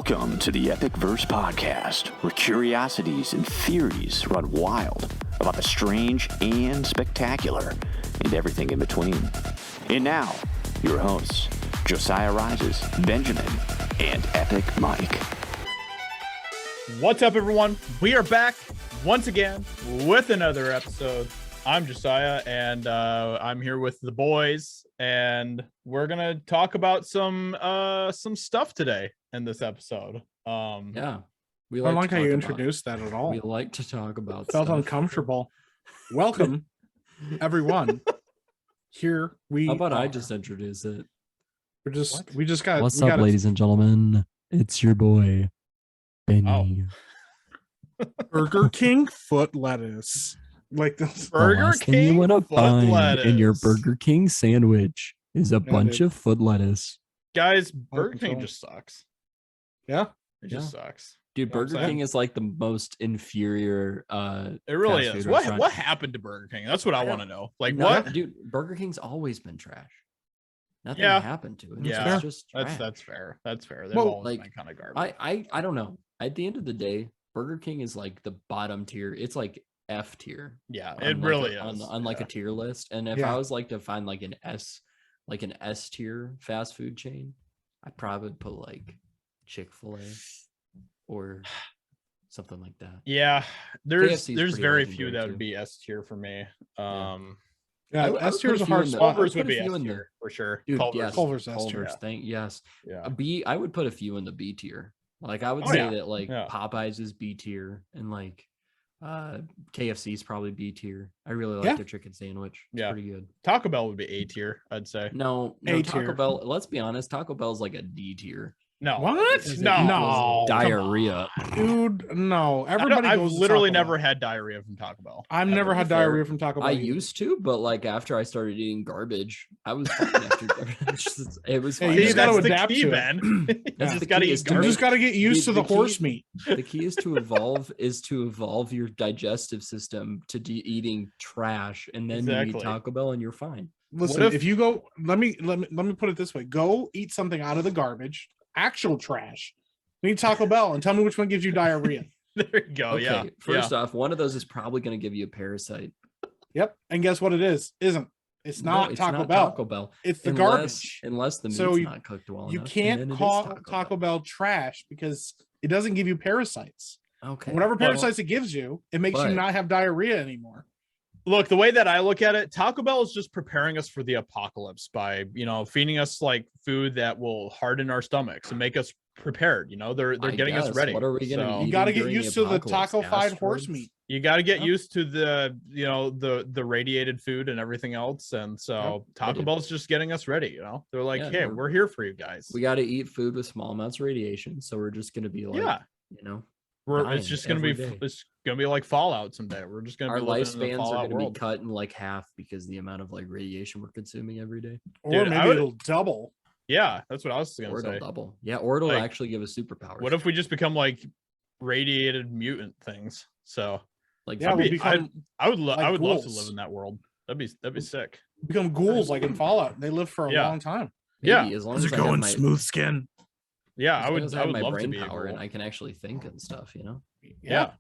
Welcome to the EpicVerse Podcast, where curiosities and theories run wild about the strange and spectacular and everything in between. And now, your hosts, JosiahRises, Benjamin, and Epic Mike. What's up, everyone? We are back once again with another episode. I'm Josiah, and I'm here with the boys, and we're gonna talk about some stuff today in this episode. Yeah, I don't like how you introduced that at all. We like to talk about Felt stuff. uncomfortable. Welcome, everyone. Here we. How about are. I just introduce it? We just got. What's up, ladies and gentlemen? It's your boy, Benny. Burger King foot lettuce. Like this. Burger King you want to foot find lettuce. in your Burger King sandwich is a bunch dude. of foot lettuce. Guys, Burger control. King just sucks. Yeah. It just sucks. Dude, You know what I'm Burger saying? King is like the most inferior It really fast is. food restaurant. What happened to Burger King? That's what I want to know. Like, No, what? dude, Burger King's always been trash. Nothing Yeah. happened to it. Yeah. It's just trash. That's fair. That's fair. They've Well, always like, been kind of garbage. I don't know. At the end of the day, Burger King is like the bottom tier. It's like F tier. Yeah, on it like really on, is. on like a tier list. And if Yeah. I was like to find like an S tier fast food chain, I'd probably put like Chick-fil-A or something like that. Yeah, there's KFC is pretty very legendary, few that too. would be S tier for me. I Yeah. would S put tier is a a few hard in the- spot. Culver's put would a be few S in tier for sure. Dude, Culver's. yes, Culver's S tier. Culver's, yes. Yeah. A B, I would put a few in the B tier. Like I would Oh, say yeah. that like Yeah. Popeyes is B tier and like KFC is probably B tier. I really like Yeah. their chicken sandwich. It's Yeah. pretty good. Taco Bell would be A tier, I'd say. No, A Taco tier. Bell. Let's be honest, Taco Bell's like a D tier. No. What? Because it No. equals Come diarrhea. Dude, no. Everybody I've goes to literally Taco Bell. never had diarrhea from Taco Bell. I've Ever. never had fair, diarrhea from Taco Bell. I either. used to, but like after I started eating garbage, I was fine after garbage. It was Hey, fine. you See, just gotta that's the adapt key, to it. Ben. You That's just the gotta key eat is to You garbage. just got to get used to the The key- horse meat. The key is to evolve your digestive system to eating trash, and then you Exactly. eat Taco Bell and you're fine. Listen, if- if you go, let me put it this way: go eat something out of the garbage, actual trash. Eat Taco Bell and tell me which one gives you diarrhea. There you go. Okay, Yeah. first off, one of those is probably going to give you a parasite. Yep. And guess what it is? Isn't. It's No, not it's Taco not Bell. Taco Bell. It's the unless, garbage. Unless the meat's So not cooked well You enough. and can't then it is call Taco Bell trash because it doesn't give you parasites. Okay. Whatever Well- parasites it gives you, it makes you But- not have diarrhea anymore. Look, the way that I look at it, Taco Bell is just preparing us for the apocalypse by, feeding us like food that will harden our stomachs and make us prepared. They're I getting us guess. ready. What are we gonna So- be You got to eating get during used to the apocalypse? taco-fied horse Asteroids? meat. You got to get Yep. used to the radiated food and everything else, and so Taco do. Bell's just getting us ready. They're like, Yeah, hey, we're- we're here for you guys. We got to eat food with small amounts of radiation, so we're just going to be like, Yeah. dying It's just gonna be every day. it's gonna be like Fallout someday. We're just gonna our be living in the lifespans are Fallout going to be world. cut in like half because the amount of like radiation we're consuming every day. Or Dude, I maybe would- it'll double. Yeah, that's what I was gonna Or it'll say. double. Yeah, or it'll Like, actually give us superpowers. What if we just become like radiated mutant things? So like Yeah, zombie- we'll become I would love like to ghouls. live in that world. That'd be sick. become ghouls like in Fallout. They live for a Yeah. long time. yeah. maybe, as long as I have my, skin. Yeah, as I long would as I have would my love to brain be a power and ghoul. I can actually think and stuff. Yeah.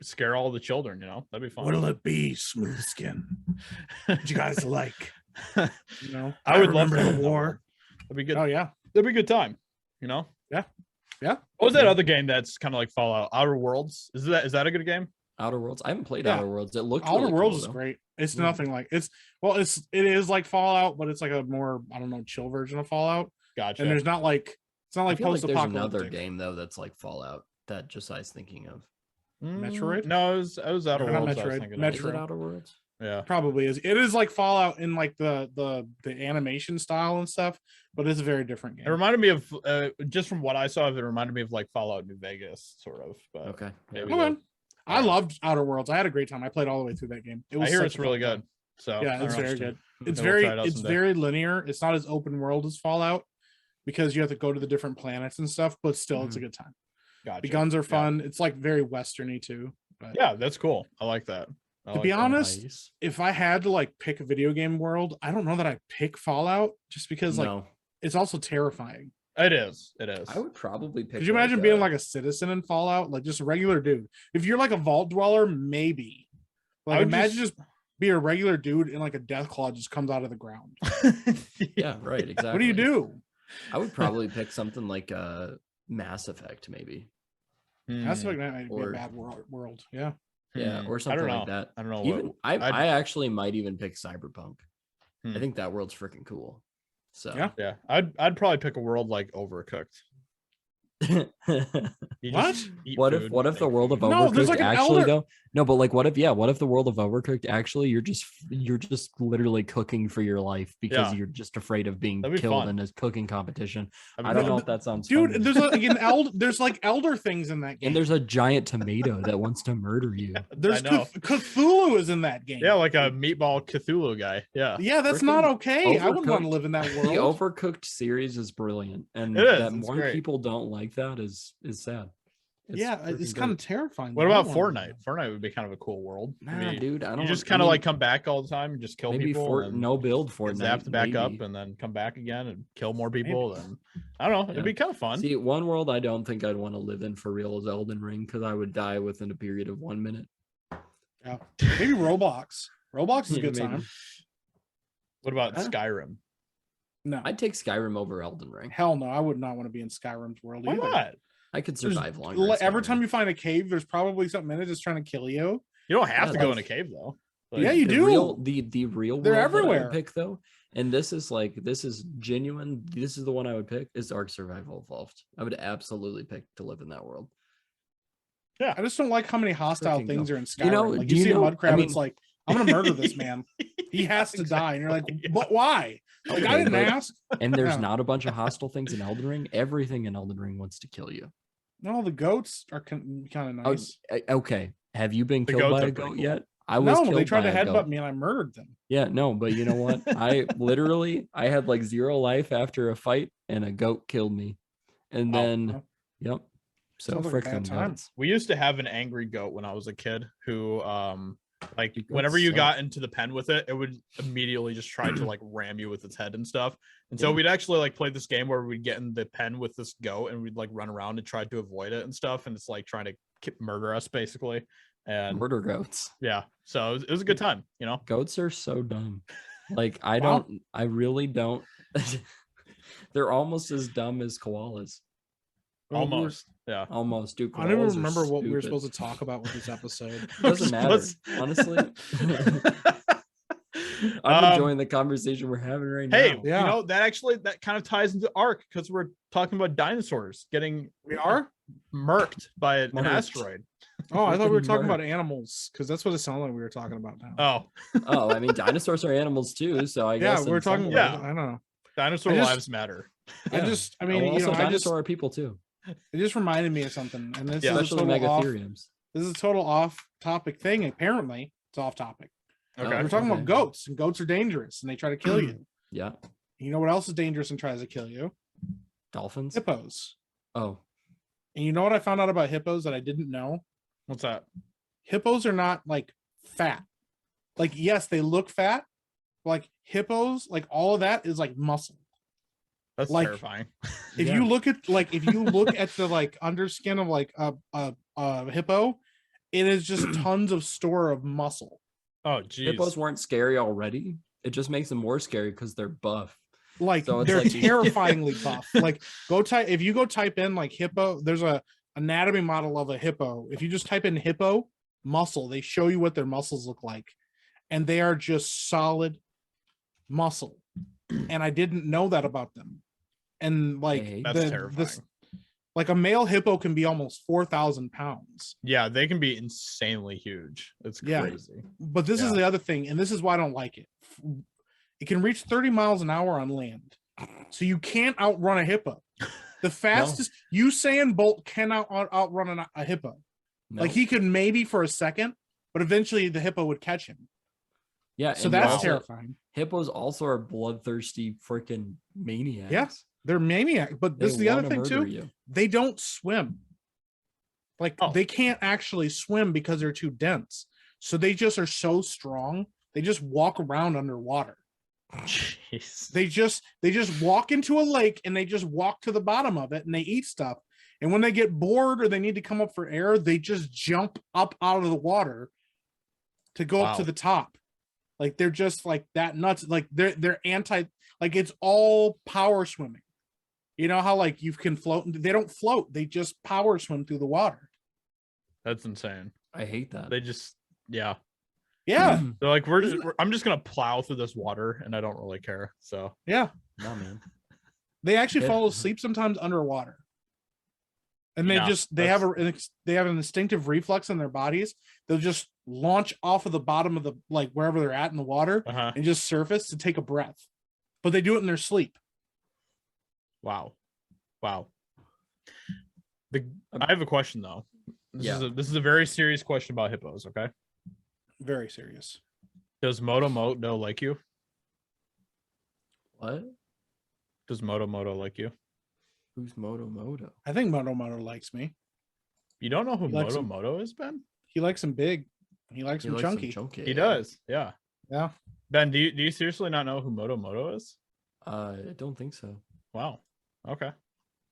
Scare all the children, that'd be fun. it be, smooth skin? What you guys like? You know, I would love to remember live the in that war. world. That'd be good. Oh yeah. That'd be a good time, Yeah. What was that other game that's kind of like Fallout? Outer Worlds? Is that a good game? Outer Worlds. I haven't played Yeah. Outer Worlds. It looked Outer really Worlds cool, is though. great. It's Yeah. nothing like it is like Fallout, but it's like a more chill version of Fallout. Gotcha. And there's not like it's not I like feel like there's post-apocalyptic. another game though that's like Fallout that Josiah's thinking of. Metroid? No, it was Outer Not Worlds. I was Metroid. thinking of. Metroid. Is it Outer Worlds? Yeah. Probably is. It is like Fallout in like the animation style and stuff, but it's a very different It game. reminded me of just from what I saw, it reminded me of like Fallout New Vegas, sort of. But Okay. maybe Okay. the- I loved Outer Worlds. I had a great time. I played all the way through that game. It I was hear such it's a really fun time. good. So Yeah, I it's don't very know. good. It's Maybe we'll very try it out it's someday. very linear. It's not as open world as Fallout because you have to go to the different planets and stuff, but still it's a good time. Gotcha. The guns are Yeah. fun. It's like very westerny too. But Yeah, that's cool. I like that. to be honest, Nice. if I had to like pick a video game world, I don't know that I'd pick Fallout just because like No. it's also terrifying. It is. It is. I would probably pick. Could you imagine being like a citizen in Fallout, like just a regular dude? If you're like a vault dweller, maybe. Like imagine just be a regular dude and like a death claw just comes out of the ground. Yeah, right. Exactly. What do you do? I would probably pick something like Mass Effect, maybe. Mass Effect might be a bad world. Yeah. Yeah, or something like that. I don't know. Even I actually might even pick Cyberpunk. I think that world's freaking cool. So yeah, I'd probably pick a world like Overcooked. What if the world of Overcooked actually though? No, but like what if the world of Overcooked actually you're just literally cooking for your life because you're just afraid of being killed in a cooking competition. I don't know if that sounds dude funny. There's like elder things in that game, and there's a giant tomato that wants to murder you. There's Cthulhu is in that game. Yeah, like a meatball Cthulhu guy. Yeah, that's not okay. I wouldn't want to live in that world. The Overcooked series is brilliant, and that more people don't like that is sad. It's kind of terrifying. What about Fortnite? Fortnite would be kind of a cool world. Nah, dude, I don't. You just kind of like come back all the time and just kill people. No build Fortnite. Have to back up and then come back again and kill more people. And I don't know. It'd be kind of fun. See, one world I don't think I'd want to live in for real is Elden Ring because I would die within a period of 1 minute. Yeah, maybe Roblox. Roblox is a good time. What about Skyrim? No, I'd take Skyrim over Elden Ring. Hell no, I would not want to be in Skyrim's world. Why not? I could survive longer. Every time you find a cave, there's probably something in it that's trying to kill you. You don't have to go in a cave though. Like, yeah, you do. The real they're world everywhere. That I would pick though, and this is genuine. This is the one I would pick. Is Ark Survival Evolved. I would absolutely pick to live in that world. Yeah, I just don't like how many hostile things are in Skyrim. You know, like you see a mud crab, it's like I'm gonna murder this man. He has to die, and you're like, but why? Like I didn't ask. And there's not a bunch of hostile things in Elden Ring. Everything in Elden Ring wants to kill you. No, the goats are kind of nice. Okay, have you been killed by a goat cool. yet? They tried to headbutt me and I murdered them. Yeah, no, but you know what? I had like 0 life after a fight, and a goat killed me, and then yep. So frick them goats. We used to have an angry goat when I was a kid who like whenever you got into the pen with it, it would immediately just try to like ram you with its head and stuff. And so we'd actually like play this game where we'd get in the pen with this goat and we'd like run around and try to avoid it and stuff. And it's like trying to murder us basically. And murder goats. Yeah. So it was a good time, you know. Goats are so dumb. Like I really don't. They're almost as dumb as koalas. Almost. Yeah. Almost. Dude, I don't even remember what we were supposed to talk about with this episode. Doesn't matter. Honestly. I'm enjoying the conversation we're having right now. Hey, you know, that kind of ties into Ark because we're talking about dinosaurs getting murked by an asteroid. Oh, I thought we were talking about animals because that's what it sounded like we were talking about now. Oh, I mean, dinosaurs are animals too. So I guess we're talking about, I don't know. Dinosaur lives matter. Dinosaur are people too. It just reminded me of something, and this especially megatheriums. This is a total off-topic thing. Apparently, it's off-topic. Okay, we're talking about goats, and goats are dangerous, and they try to kill you. Yeah. You know what else is dangerous and tries to kill you? Dolphins. Hippos. Oh. And you know what I found out about hippos that I didn't know? What's that? Hippos are not like fat. Like yes, they look fat. Like hippos, like all of that is like muscle. That's like, terrifying. If you look at the like underskin of like a hippo, it is just tons of store of muscle. Oh geez. Hippos weren't scary already. It just makes them more scary because they're buff. Like so they're like terrifyingly buff. Like if you go type in like hippo, there's a anatomy model of a hippo. If you just type in hippo muscle, they show you what their muscles look like. And they are just solid muscle. And I didn't know that about them. And like that's terrifying. Like a male hippo can be almost 4,000 pounds. Yeah, they can be insanely huge. It's crazy. But this is the other thing, and this is why I don't like it. It can reach 30 miles an hour on land. So you can't outrun a hippo. The fastest Usain Bolt cannot outrun a hippo. No. Like he could maybe for a second, but eventually the hippo would catch him. Yeah. So that's terrifying. Hippos also are bloodthirsty freaking maniacs. Yes. They're maniacs, but this is the other thing too. They don't swim. Like they can't actually swim because they're too dense. So they just are so strong. They just walk around underwater. Jeez. They just walk into a lake and they just walk to the bottom of it and they eat stuff. And when they get bored or they need to come up for air, they just jump up out of the water to go up to the top. Like they're just like that nuts. Like they're like it's all power swimming. You know how like you can float? They don't float. They just power swim through the water. That's insane. I hate that. They just Yeah. They're like I'm just gonna plow through this water and I don't really care. So yeah. No, man. They actually fall asleep sometimes underwater. And they have an instinctive reflex in their bodies. They'll just launch off of the bottom of the like wherever they're at in the water and just surface to take a breath. But they do it in their sleep. Wow. I have a question though. This is a very serious question about hippos, okay? Very serious. Does Moto like you? What? Does Moto like you? Who's Moto? I think Moto likes me. You don't know who Moto is, Ben? He likes him big. He likes him chunky. He does. Yeah. Yeah. Ben, do you seriously not know who Moto is? I don't think so. Wow. Okay.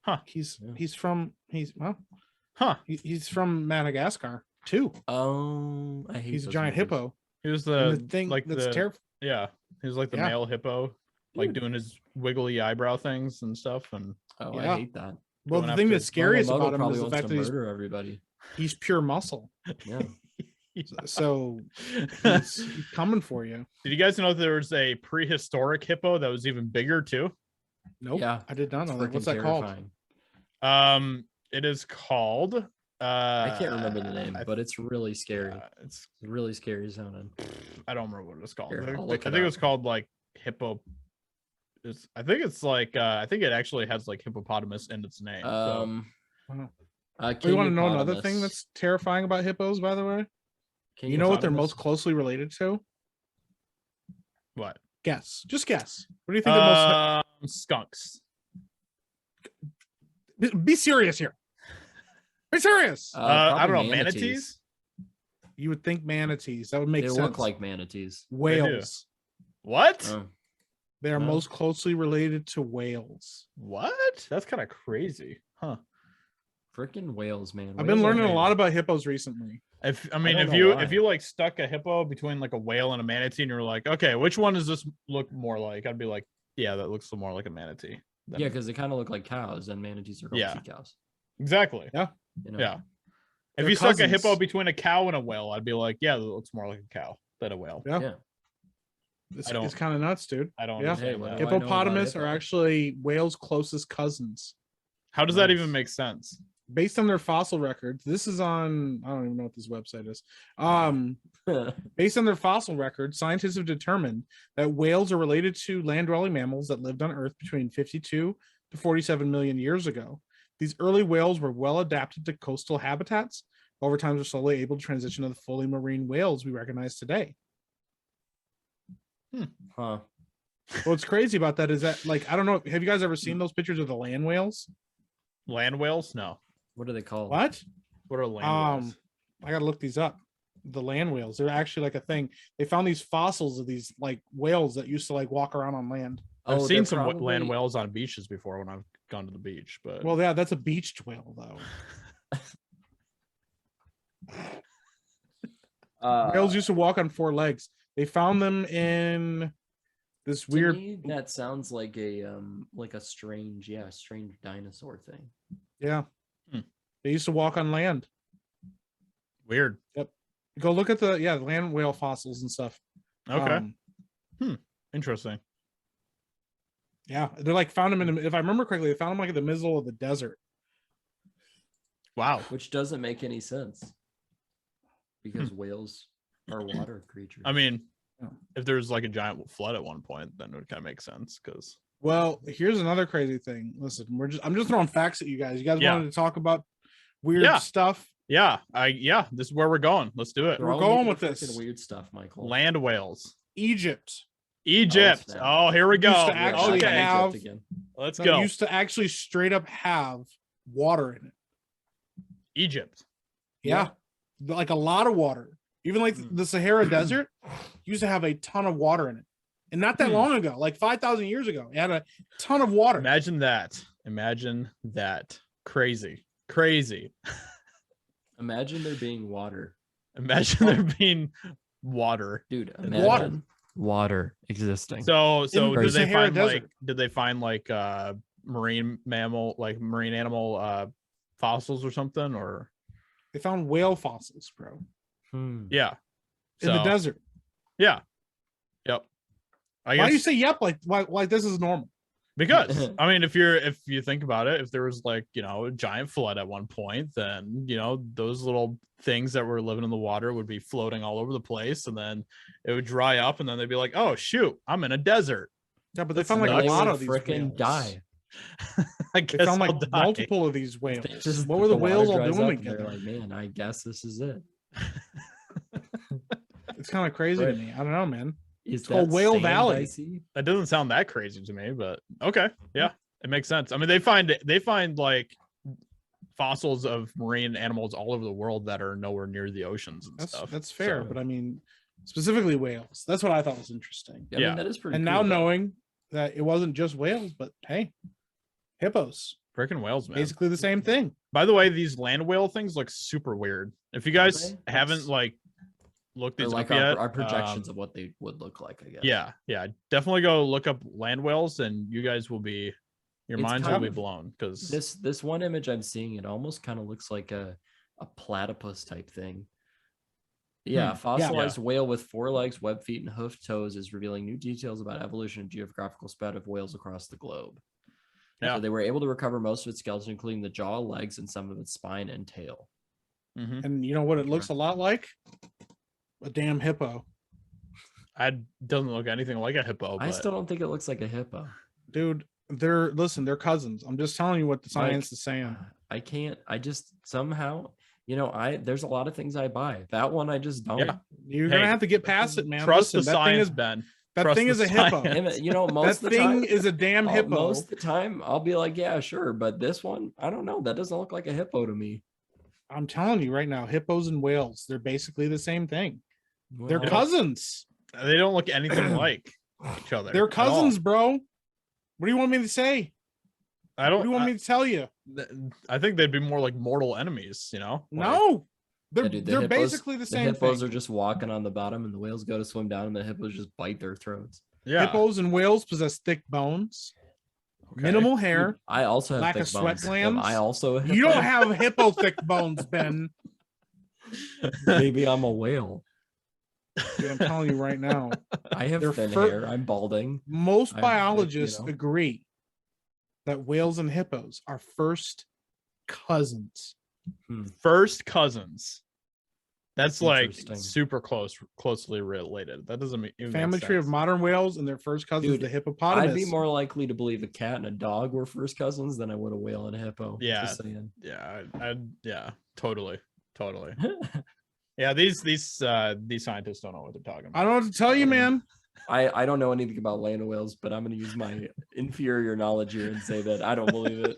Huh. He's from Madagascar too. Oh, I hate he's a giant hippo. He was the thing like that's terrifying. Yeah. He was like the male hippo, like doing his wiggly eyebrow things and stuff. And I hate that. Well, the thing that's scariest about him is the fact that everybody. He's pure muscle. Yeah. So he's coming for you. Did you guys know there was a prehistoric hippo that was even bigger too? Nope. Yeah. I did not know that. What's that called? It is called I can't remember the name, but it's really scary. It's really scary sounding. I don't remember what it was called. Here, I think it was called like hippo. I think it's like I think it actually has like hippopotamus in its name. You want to know another thing that's terrifying about hippos, by the way? You know what they're most closely related to? What? Guess. Just guess. What do you think they're most skunks? Be serious here. Be serious. I don't know. Manatees? You would think manatees. That would make sense. They look like manatees. Whales. What? They are most closely related to whales. What? That's kind of crazy. Huh. Freaking whales, man. I've been learning a lot about hippos recently. If you like stuck a hippo between like a whale and a manatee and you're like, okay, which one does this look more like? I'd be like, yeah, that looks more like a manatee. Yeah, because they kind of look like cows, and manatees are called sea cows. Exactly. Yeah. Yeah. If you stuck a hippo between a cow and a whale, I'd be like, yeah, that looks more like a cow than a whale. Yeah. It's kind of nuts, dude. I don't understand that. Hippopotamus are actually whales' closest cousins. How does that even make sense? Based on their fossil records, this is on, I don't even know what this website is. Based on their fossil records, scientists have determined that whales are related to land-dwelling mammals that lived on Earth between 52 to 47 million years ago. These early whales were well adapted to coastal habitats. Over time, they're slowly able to transition to the fully marine whales we recognize today. Huh. What's crazy about that is that, like, I don't know, have you guys ever seen those pictures of the land whales? Land whales? No. What are they called? What are land whales? I gotta look these up. The land whales, they're actually like a thing. They found these fossils of these like whales that used to like walk around on land. I've seen some land whales on beaches before when I've gone to the beach, but well, yeah, that's a beached whale though. Whales used to walk on four legs. They found them in this weird. That sounds like a strange dinosaur thing. Yeah. They used to walk on land. Weird. Yep. Go look at the land whale fossils and stuff. Okay. Interesting. Yeah, they're like found them in. If I remember correctly, they found them like in the middle of the desert. Wow. Which doesn't make any sense because whales are water creatures. I mean, if there's like a giant flood at one point, then it would kind of make sense because. Well, here's another crazy thing. Listen, I'm just throwing facts at you guys. You guys wanted to talk about weird stuff? Yeah, this is where we're going. Let's do it. We're going with this weird stuff, Michael. Land whales. Egypt. Oh, here we go. Let's go. Used to actually straight up have water in it. Egypt. Yeah. Like a lot of water. Even like the Sahara Desert used to have a ton of water in it. And not that long ago, like 5,000 years ago, it had a ton of water. Imagine that. Crazy. Imagine there being water. Imagine there being water. Dude, imagine water existing. So did they find marine animal fossils or something, or they found whale fossils, bro? Yeah. In the desert. Yeah. Yep. Why do you say yep like this is normal? Because I mean, if you think about it, if there was a giant flood at one point, then those little things that were living in the water would be floating all over the place, and then it would dry up, and then they'd be like, oh shoot, I'm in a desert. Yeah, but they found like a lot of these freaking die. I guess they found like multiple of these whales. What were the whales all doing together? They're like, man, I guess this is it. It's kind of crazy to me. I don't know, man. It's called Whale Valley. That doesn't sound that crazy to me, but okay, yeah, it makes sense. I mean, they find like fossils of marine animals all over the world that are nowhere near the oceans and stuff. That's fair, but I mean, specifically whales. That's what I thought was interesting. Yeah, I mean, that is pretty. And cool, now knowing that it wasn't just whales, but hey, hippos. Freaking whales, man. Basically the same thing. By the way, these land whale things look super weird. If you guys haven't looked these up yet, our projections of what they would look like, I guess. Yeah, definitely go look up land whales, and you guys will be, your minds will be blown, because this one image I'm seeing, it almost kind of looks like a platypus type thing. Yeah, fossilized whale with 4 legs, web feet, and hoofed toes is revealing new details about evolution and geographical spread of whales across the globe. Yeah, so they were able to recover most of its skeleton, including the jaw, legs, and some of its spine and tail. And you know what it looks a lot like? A damn hippo. It doesn't look anything like a hippo. I still don't think it looks like a hippo. Dude, they're cousins. I'm just telling you what the science is saying. I just somehow, there's a lot of things I buy. That one I just don't. Yeah. You're gonna have to get past it, man. Trust the science, Ben. That thing is a hippo. Most that thing is a damn hippo. Most of the time, I'll be like, yeah, sure. But this one, I don't know. That doesn't look like a hippo to me. I'm telling you right now, hippos and whales, they're basically the same thing. Well, they're cousins. They don't look anything like each other. They're cousins, bro. What do you want me to say? What do you want me to tell you? I think they'd be more like mortal enemies, No. They're hippos, basically the same thing. The hippos are just walking on the bottom, and the whales go to swim down, and the hippos just bite their throats. Yeah. Hippos and whales possess thick bones, minimal hair. I also have lack thick of sweat bones. glands. I also you don't have hippo thick bones, Ben. Maybe I'm a whale. Dude, I'm telling you right now. I have thin hair. I'm balding. Most biologists agree that whales and hippos are first cousins. First cousins. That's like super closely related. That doesn't mean family tree of modern whales and their first cousins, the hippopotamus. I'd be more likely to believe a cat and a dog were first cousins than I would a whale and a hippo. Yeah, just saying. Yeah, totally. Yeah, these scientists don't know what they're talking about. I don't know what to tell you, man. I don't know anything about land whales, but I'm going to use my inferior knowledge here and say that I don't believe it.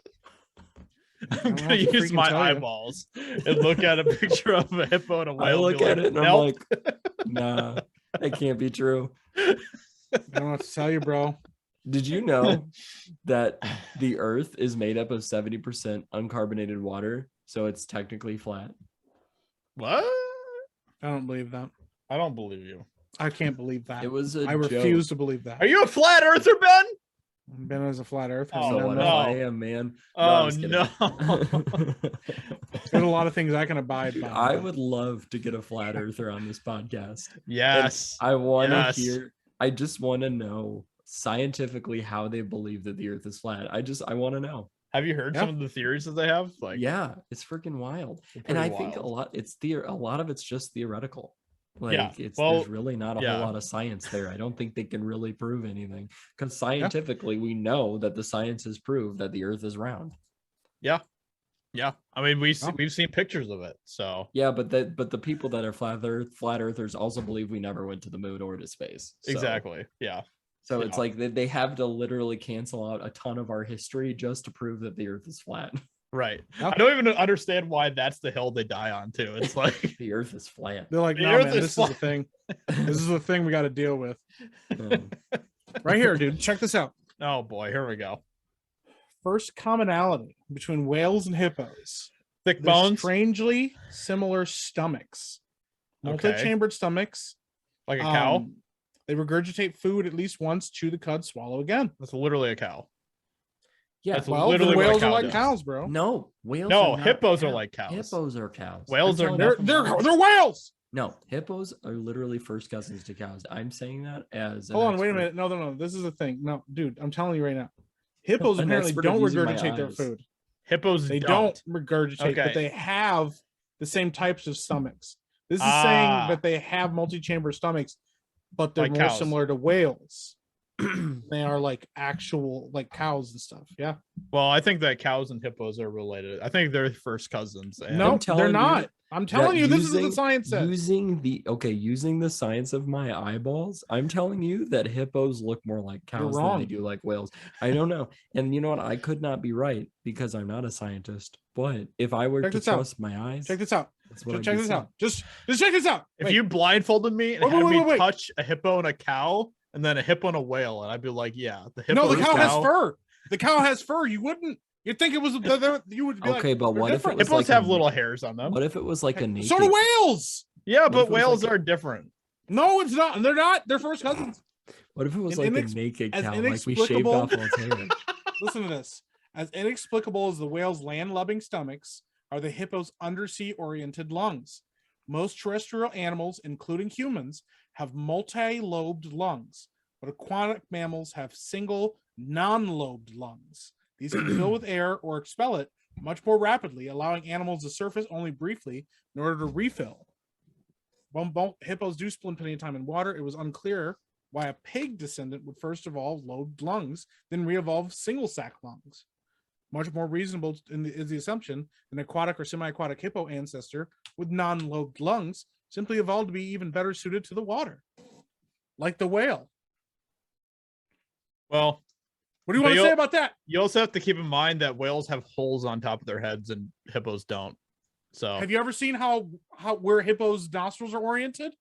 I'm gonna use my eyeballs and look at a picture of a hippo and a whale. I look at it and I'm like, nah, that can't be true. I don't know what to tell you, bro. Did you know that the Earth is made up of 70% uncarbonated water, so it's technically flat? What? I don't believe that. I don't believe you. I can't believe that. It was I refuse to believe that. Are you a flat earther, Ben? Ben is a flat earther. Oh, no. I am, man. Oh, no. There's a lot of things I can abide by. I would love to get a flat earther on this podcast. Yes. And I want to hear, I just want to know scientifically how they believe that the Earth is flat. I want to know. Have you heard some of the theories that they have? Yeah, it's freaking wild. And I think a lot of it's just theoretical. There's really not a whole lot of science there. I don't think they can really prove anything, because scientifically we know that the science has proved that the Earth is round. Yeah. I mean, we've seen pictures of it. So yeah, but the people that are flat earthers also believe we never went to the moon or to space. So. Exactly. Yeah. So it's like they have to literally cancel out a ton of our history just to prove that the Earth is flat. Right. I don't even understand why that's the hill they die on too. It's like the earth is flat. They're like, no, man, this is the thing. This is the thing we got to deal with. Right here, dude. Check this out. Oh boy, here we go. First commonality between whales and hippos. Thick bones. Strangely similar stomachs. Multi-chambered stomachs. Like a cow? They regurgitate food at least once, chew the cud, swallow again. That's literally a cow. Yeah, that's literally whales are like cows, bro. No, whales. No, hippos are like cows. Hippos are cows. Whales are they're whales. No, hippos are literally first cousins to cows. I'm saying that as hold on, wait a minute. No. This is the thing. No, dude, I'm telling you right now. Hippos apparently don't regurgitate their food. Hippos they don't regurgitate, but they have the same types of stomachs. This is saying that they have multi-chamber stomachs, but they're like more similar to whales. They are like actual like cows and stuff. Yeah. Well, I think that cows and hippos are related. I think they're first cousins. No, they're not. I'm telling you, this is what the science says. Using the science of my eyeballs, I'm telling you that hippos look more like cows than they do like whales. I don't know. And you know what? I could not be right because I'm not a scientist. But if I were to trust my eyes, check this out. Check this out. Just check this out. If you blindfolded me and had me touch a hippo and a cow, and then a hippo and a whale, and I'd be like, yeah, the hippo. No, the cow has fur. The cow has fur. You wouldn't. You'd think it was. You would be okay, but what if it was hippos have little hairs on them? What if it was like a naked? So do whales. Yeah, but whales are different. No, it's not. They're not. They're first cousins. What if it was like a naked cow, like we shaved off all its hair? Listen to this. As inexplicable as the whale's land-loving stomachs are the hippo's undersea-oriented lungs. Most terrestrial animals, including humans, have multi-lobed lungs, but aquatic mammals have single, non-lobed lungs. These can fill with air or expel it much more rapidly, allowing animals to surface only briefly in order to refill. When hippos do spend plenty of time in water, it was unclear why a pig descendant would first evolve lobed lungs, then re-evolve single-sac lungs. Much more reasonable is the assumption an aquatic or semi-aquatic hippo ancestor with non-lobed lungs simply evolved to be even better suited to the water, like the whale. Well, what do you want to say about that? You also have to keep in mind that whales have holes on top of their heads and hippos don't. So, have you ever seen how where hippos' nostrils are oriented?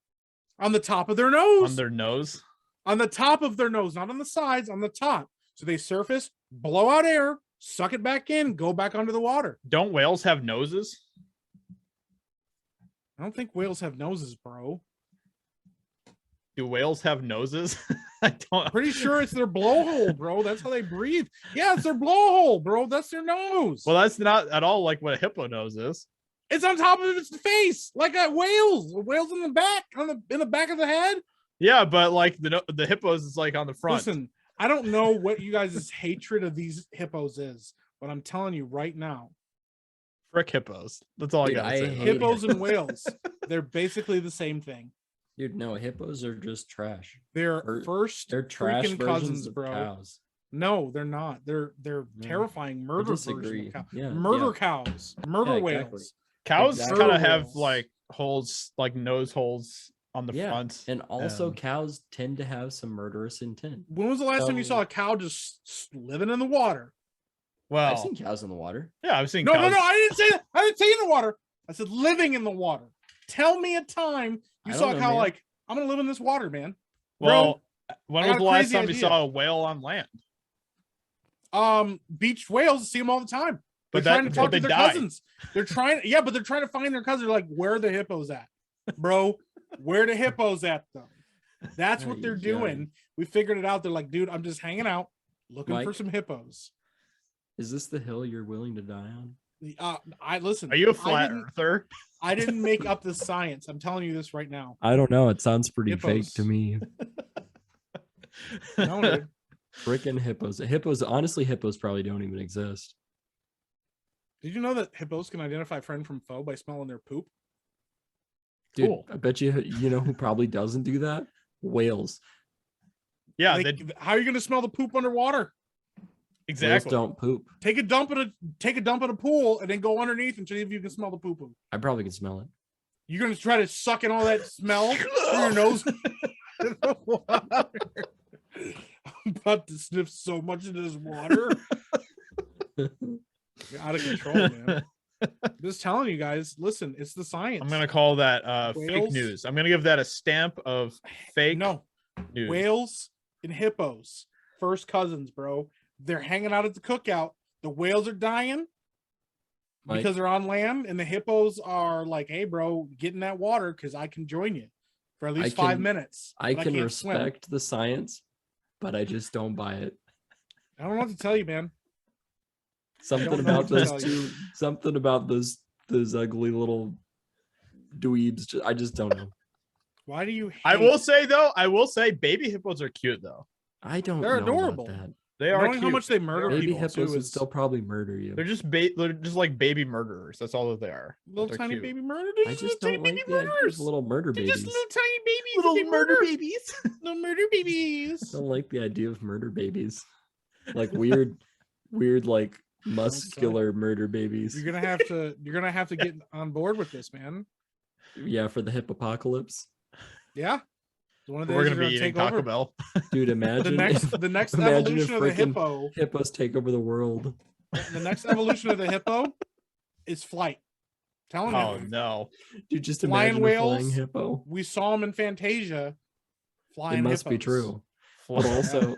On the top of their nose. On their nose? On the top of their nose, not on the sides, on the top. So they surface, blow out air, suck it back in, go back under the water. Don't whales have noses? I don't think whales have noses, bro. Do whales have noses? I don't. Pretty sure it's their blowhole, bro. That's how they breathe. Yeah, it's their blowhole, bro. That's their nose. Well, that's not at all like what a hippo nose is. It's on top of its face, like a whale's. A whale's in the back, in the back of the head. Yeah, but like the hippos is like on the front. Listen, I don't know what you guys' hatred of these hippos is, but I'm telling you right now. Frick hippos. That's all I gotta say. Hippos and whales, they're basically the same thing. Dude, no, hippos are just trash. They're trash freaking cousins, bro. Cows. No, they're not. They're terrifying murder versions of cows. Yeah, murder cows, murder whales. Exactly. Cows kind of have like holes, like nose holes on the front. And also cows tend to have some murderous intent. When was the last time you saw a cow just living in the water? Well, I've seen cows in the water. Yeah, I've seen cows. No, I didn't say that. I didn't say in the water. I said living in the water. Tell me a time you saw a cow like, I'm going to live in this water, man. Well, when was the last time you saw a whale on land? Beached whales, see them all the time. They're trying to talk to their cousins. They're trying to find their cousins. They're like, where are the hippos at? Bro, where the hippos at though? That's what they're doing. We figured it out. They're like, dude, I'm just hanging out looking for some hippos. Is this the hill you're willing to die on? I listen. Are you a flat earther? I didn't make up the science. I'm telling you this right now. I don't know. It sounds pretty fake to me. No, dude. Freaking hippos. Honestly, hippos probably don't even exist. Did you know that hippos can identify friend from foe by smelling their poop? Dude, cool. I bet you know who probably doesn't do that? Whales. Yeah. How are you going to smell the poop underwater? Exactly. Whales don't poop. Take a dump in a pool and then go underneath and see if you can smell the poo poo. I probably can smell it. You're going to try to suck in all that smell through your nose? I'm about to sniff so much of this water. You're out of control, man. I'm just telling you guys, listen, it's the science. I'm gonna call that fake news. I'm gonna give that a stamp of fake news. Whales and hippos, first cousins, bro. They're hanging out at the cookout. The whales are dying because they're on land, and the hippos are like, hey, bro, get in that water because I can join you for at least 5 minutes. I can respect the science, but I just don't buy it. I don't know what to tell you, man. Something about those ugly little dweebs. I just don't know. Why do you? I will say baby hippos are cute though. They're adorable. About that. They are. Knowing how much they murder baby people hippos would still probably murder you. They're just like baby murderers. That's all that they are. Little tiny cute. Baby murderers. I just don't like the little murder babies. Just little tiny babies. Little murder babies. Little murder babies. I don't like the idea of murder babies. Like weird like muscular murder babies. You're gonna have to get on board with this, man. Yeah, for the hippocalypse. Yeah. We're gonna be eating Taco Bell. Dude, imagine the next evolution of the hippo. Hippos take over the world. The next evolution of the hippo is flight. Telling you. Oh no. Dude, just flying imagine whales, a flying hippo. We saw them in Fantasia. Flying It must hippos. be true. But also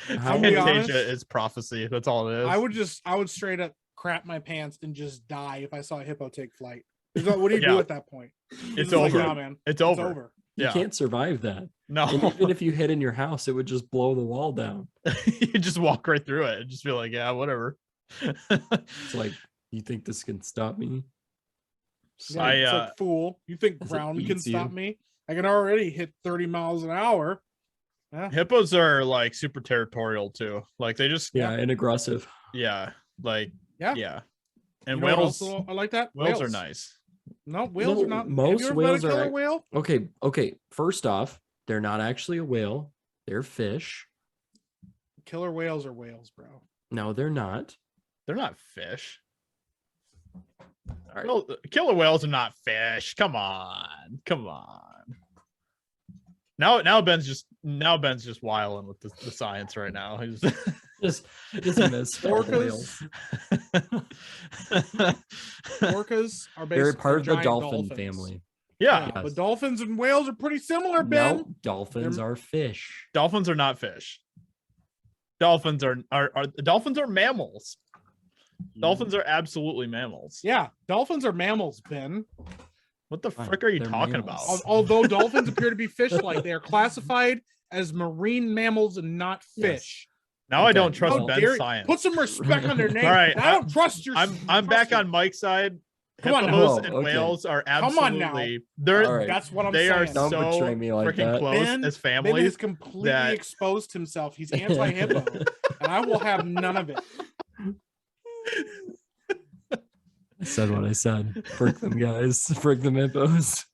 Fantasia is prophecy. That's all it is. I would straight up crap my pants and just die if I saw a hippo take flight. What do you do at that point? It's over. Like, nah, man. It's over. You can't survive that. No. And even if you hid in your house, it would just blow the wall down. You just walk right through it and just be like, yeah, whatever. It's like, you think this can stop me? It's like, fool. You think ground can stop me? I can already hit 30 miles an hour. Yeah. Hippos are like super territorial too. Like they just and aggressive. Yeah. Like yeah. And whales, whales, I like that. Whales are nice. No, whales are not. Most whales are a whale. Okay. First off, they're not actually a whale. They're fish. Killer whales are whales, bro. No, they're not. They're not fish. Well, killer whales are not fish. Come on. Now Ben's just wilding with the science right now. He's just orcas. Orcas are basically they're part of the dolphin dolphins. Family. Yeah, but dolphins and whales are pretty similar, Ben. No, dolphins are fish. Dolphins are not fish. Dolphins are mammals. Dolphins are absolutely mammals. Yeah, dolphins are mammals, Ben. What the frick are you talking about? Although dolphins appear to be fish-like, they are classified as marine mammals and not fish. Yes. Now I don't trust Ben's science. Put some respect on their name. All right, I don't trust your. I'm back on Mike's side. Hippos and whales are absolutely. Come on now. They're that's what I'm saying. They are don't so betray me like freaking that. close as family. Ben has completely exposed himself. He's anti-hippo, and I will have none of it. I said what I said. Frick them guys. Frick them hippos.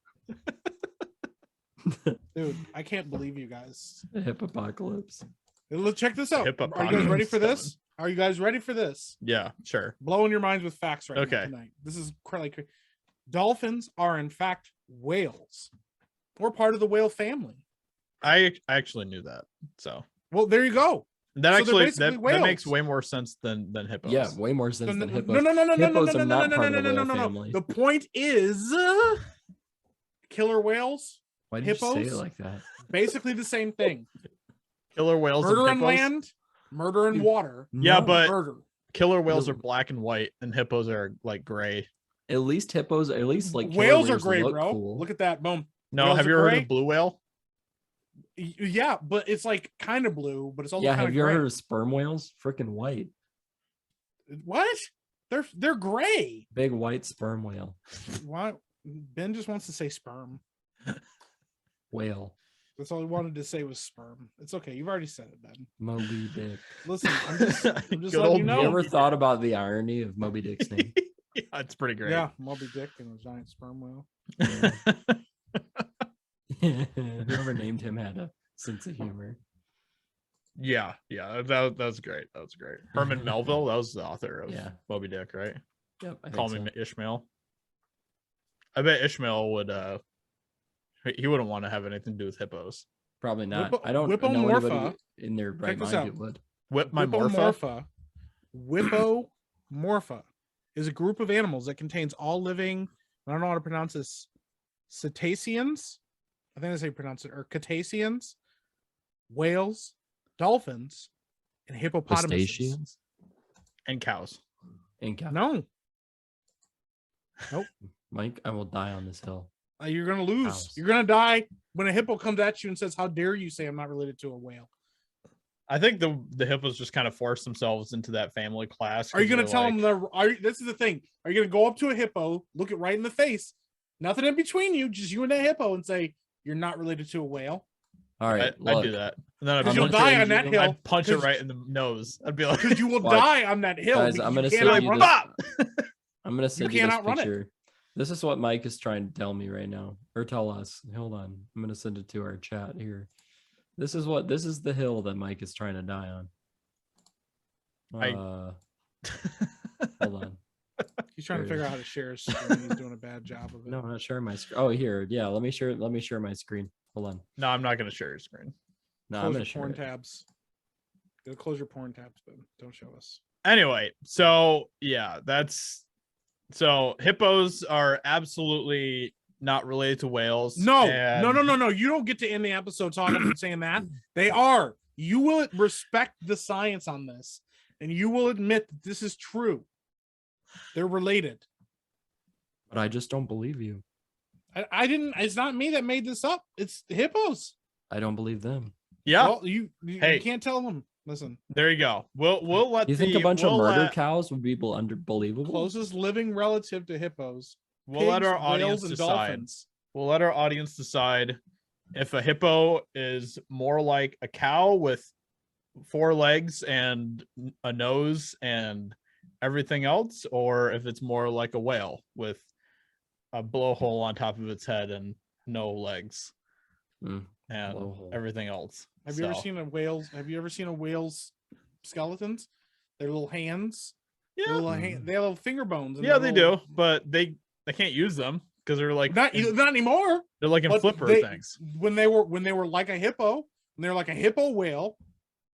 Dude, I can't believe you guys. The hippocalypse. Let's check this out. Are you guys ready for this? Are you guys ready for this? Yeah, sure. Blowing your minds with facts now tonight. This is like dolphins are in fact whales. We're part of the whale family. I actually knew that. So well, there you go. That makes way more sense than hippos. Yeah, way more sense than hippos. No. Hippos are not part of the whale family. The point is, killer whales. Why did you say it like that? Basically the same thing. Killer whales. Murder in land, murder in water. Yeah, but killer whales are black and white, and hippos are like gray. At least hippos, like whales are gray, bro. Cool. Look at that, boom. No, have you ever heard of blue whale? Yeah, but it's like kind of blue, but it's also kind of have you ever heard of sperm whales? Freaking white. What? They're gray. Big white sperm whale. What? Ben just wants to say sperm. Whale. That's all he wanted to say was sperm. It's okay. You've already said it, Ben. Moby Dick. Listen, I'm just letting you know. You ever thought about the irony of Moby Dick's name? Yeah, it's pretty great. Yeah, Moby Dick and a giant sperm whale. Whoever named him had a sense of humor. Yeah, that was great. That was great. Herman Melville, that was the author of Moby Dick, right? Yep. Call me Ishmael. I bet Ishmael would he wouldn't want to have anything to do with hippos. Probably not. I don't know anybody in their right mind who would. Whip my morpha. Morpha is a group of animals that contains all living, I don't know how to pronounce this, cetaceans, I think that's how you pronounce it, or cetaceans, whales, dolphins, and hippopotamuses. Crustaceans? And cows. No. Nope. Mike, I will die on this hill. You're going to lose. Cows. You're going to die when a hippo comes at you and says, how dare you say I'm not related to a whale? I think the hippos just kind of force themselves into that family class. Are you going to tell them this is the thing. Are you going to go up to a hippo, look it right in the face, nothing in between you, just you and that hippo, and say, you're not related to a whale? All right. I'd do that. And then you'll die on that hill. I'd punch it right in the nose. I'd be like, because you will die on that hill. Guys, I'm going to send you this. I'm going to send you this picture. This is what Mike is trying to tell me right now, or tell us. Hold on. I'm going to send it to our chat here. This is the hill that Mike is trying to die on. Hold on. He's trying to figure out how to share his screen. He's doing a bad job of it. No, I'm not sharing my screen. Oh, here. Yeah, let me share my screen. Hold on. No, I'm not going to share your screen. No, close I'm going to share porn it. tabs. Go close your porn tabs, but don't show us. Anyway, so yeah, so hippos are absolutely not related to whales. No. You don't get to end the episode talking about saying that. They are. You will respect the science on this, and you will admit that this is true. They're related. But I just don't believe you. I didn't. It's not me that made this up. It's the hippos. I don't believe them. Yeah. Well, you can't tell them. Listen. There you go. We'll let. You think a bunch of murder cows would be unbelievable? Closest living relative to hippos. We'll let our audience decide. We'll let our audience decide if a hippo is more like a cow with 4 legs and a nose and everything else, or if it's more like a whale with a blowhole on top of its head and no legs and everything else. Have you ever seen a whale's? Have you ever seen a whale's skeletons? Their little hands. Yeah, they have little finger bones. Yeah, they do, but they can't use them because they're like not anymore. They're like in flipper things. When they were like a hippo, when they were like a hippo whale,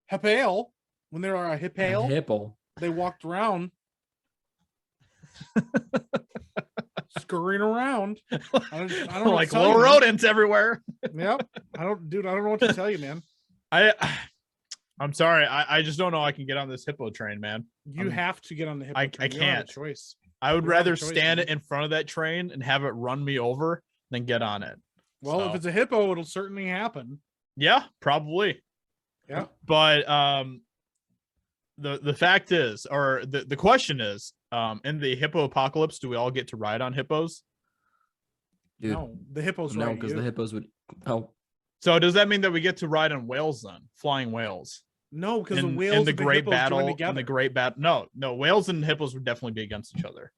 hippo. When they were a hippo, they walked around, scurrying around. I don't know like little rodents everywhere. Yep. I don't know what to tell you, man. I'm sorry. I just don't know I can get on this hippo train, man. You have to get on the hippo train. I can't. You don't have a choice. I would rather stand in front of that train and have it run me over than get on it. Well, if it's a hippo, it'll certainly happen. Yeah, probably. Yeah. But the fact is, or the question is, in the hippo apocalypse, do we all get to ride on hippos? Dude, no, the hippos. No, because the hippos would. Oh. So does that mean that we get to ride on whales then? Flying whales? No, because the whales in the great battle. In the great battle. No, whales and hippos would definitely be against each other.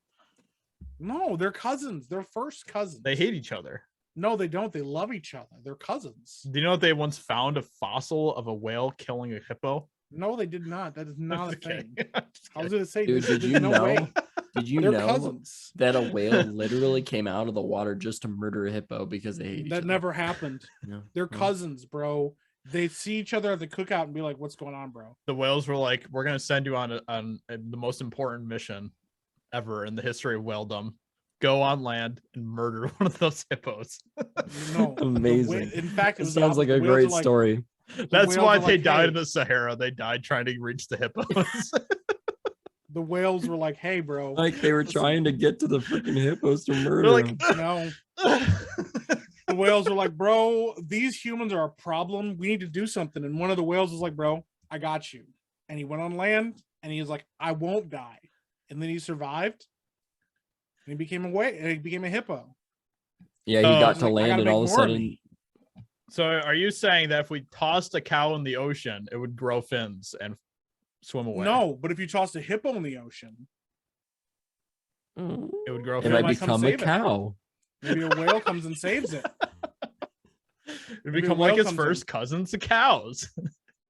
No, they're cousins. They're first cousins. They hate each other. No, they don't. They love each other. They're cousins. Do you know that they once found a fossil of a whale killing a hippo? No, they did not. That is not a thing. I was going to say, dude, did you know? Did you know cousins. that a whale literally came out of the water just to murder a hippo because they hate each other? That never happened. No, They're cousins, bro. They see each other at the cookout and be like, "What's going on, bro?" The whales were like, "We're going to send you on the most important mission ever in the history of whaledom. Go on land and murder one of those hippos." No, amazing. In fact, it sounds like a great story. That's why they died in the Sahara. They died trying to reach the hippos. The whales were like, "Hey, bro!" Like they were trying to get to the freaking hippos to murder them. No. The whales were like, "Bro, these humans are a problem. We need to do something." And one of the whales was like, "Bro, I got you." And he went on land, and he was like, "I won't die." And then he survived, and he became a hippo. Yeah, he got to land, and all of a sudden. So, are you saying that if we tossed a cow in the ocean, it would grow fins and swim away? No, but if you tossed a hippo in the ocean, it would grow. It might become a cow. Maybe a whale comes and saves it. It become like its first cousins to cows.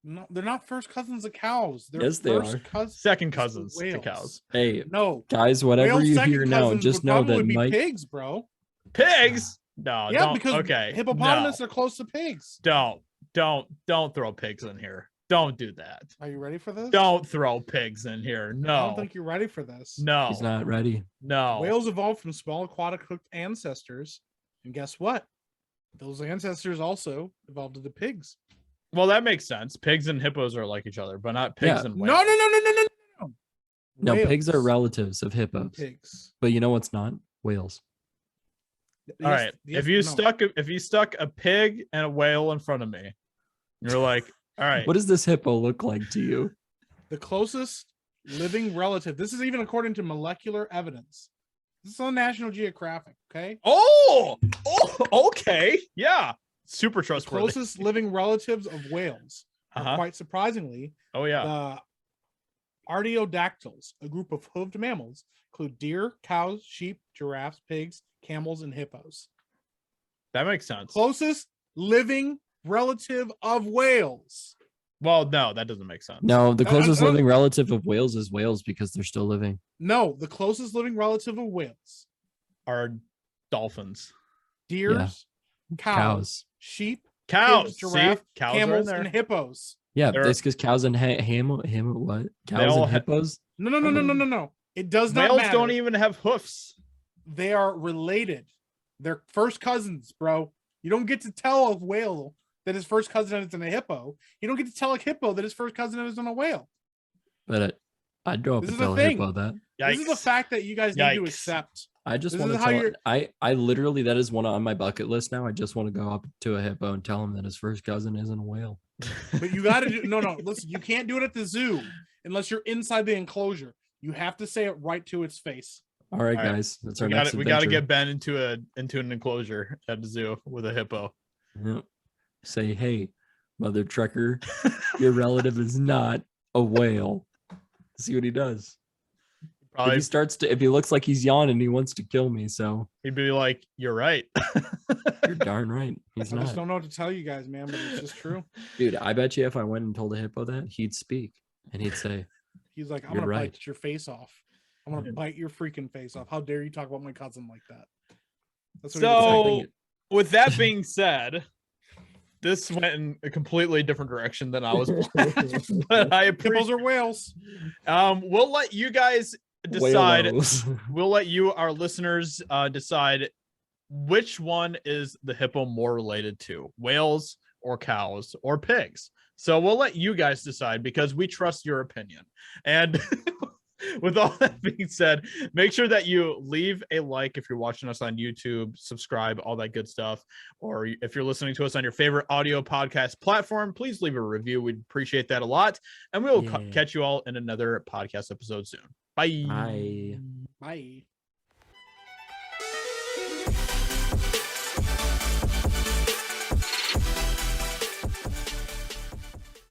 No, they're not first cousins of cows. They're yes, they are. Second cousins to cows. Hey, no, guys, whatever you hear now, just know that Mike. Pigs, bro. Pigs? No, yeah, because hippopotamus are close to pigs. Don't throw pigs in here. Don't do that. Are you ready for this? Don't throw pigs in here. No. I don't think you're ready for this. No. He's not ready. No. Whales evolved from small aquatic hooked ancestors. And guess what? Those ancestors also evolved into pigs. Well, that makes sense. Pigs and hippos are like each other, but not pigs and whales. No, pigs are relatives of hippos. Pigs. But you know what's not? Whales. All right. If you stuck a pig and a whale in front of me, you're like, all right. What does this hippo look like to you? The closest living relative. This is even according to molecular evidence. This is on National Geographic, okay? Oh, okay. Yeah. Super trustworthy. The closest living relatives of whales are quite surprisingly. Oh, yeah. The artiodactyls, a group of hoofed mammals, include deer, cows, sheep, giraffes, pigs, camels, and hippos. That makes sense. Closest living relative of whales. Well, no, that doesn't make sense. No, the closest living relative of whales is whales because they're still living. No, the closest living relative of whales are dolphins, deers, cows, sheep, pigs, giraffe, cows camels, and hippos. Yeah, that's because cows and what? Cows and hippos? No. It does not matter. Whales don't even have hoofs. They are related. They're first cousins, bro. You don't get to tell a whale that his first cousin is in a hippo. You don't get to tell a hippo that his first cousin is in a whale. But I'd go up and tell a hippo that. This is the fact that you guys need to accept. I just want to tell I literally, that is one on my bucket list now. I just want to go up to a hippo and tell him that his first cousin isn't a whale. But you got to do, no, listen, you can't do it at the zoo unless you're inside the enclosure. You have to say it right to its face. All right, guys. That's our next adventure. We got to get Ben into an enclosure at the zoo with a hippo. Yep. Say, hey, mother trucker, your relative is not a whale. See what he does. Probably, if he looks like he's yawning, he wants to kill me. So he'd be like, "You're right. You're darn right. He's not." I just don't know what to tell you guys, man, but it's just true. Dude, I bet you if I went and told a hippo that, he'd speak and he'd say, "He's like, I'm gonna bite your face off. I'm gonna bite your freaking face off. How dare you talk about my cousin like that?" That's what so, with that being said, this went in a completely different direction than I was planning. But I appreciate hippos or whales. We'll let you guys decide. We'll let you, our listeners, decide which one is the hippo more related to, whales or cows or pigs. So we'll let you guys decide because we trust your opinion. And with all that being said, make sure that you leave a like if you're watching us on YouTube, subscribe, all that good stuff. Or if you're listening to us on your favorite audio podcast platform, please leave a review. We'd appreciate that a lot. And we'll catch you all in another podcast episode soon. Bye. Bye. Bye.